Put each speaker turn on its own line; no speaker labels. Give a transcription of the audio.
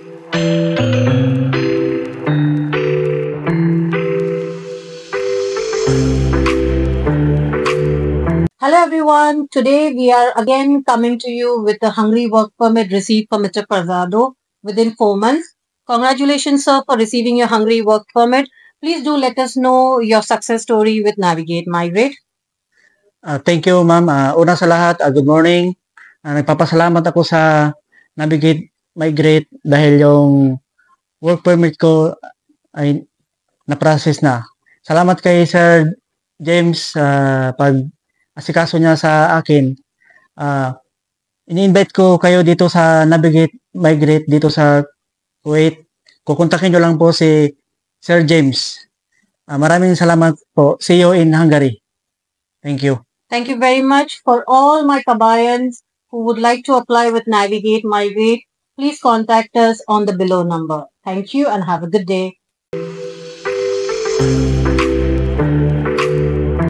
Hello everyone. Today we are again coming to you with the Hungary work permit received for Mr. Prasado within 4 months. Congratulations, sir, for receiving your Hungary work permit. Please do let us know your success story with Navigate Migrate.
Thank you, ma'am. Una sa lahat, good morning. Nagpapasalamat ako sa Navigate Migrate dahil yung work permit ko ay na-process na. Salamat kay Sir James pag-asikaso niya sa akin. Ini-invite ko kayo dito sa Navigate Migrate dito sa Kuwait. Kukontakin nyo lang po si Sir James. Maraming salamat po. See you in Hungary. Thank you.
Thank you very much. For all my kabayans who would like to apply with Navigate Migrate, please contact us on the below number. Thank you and have a good day.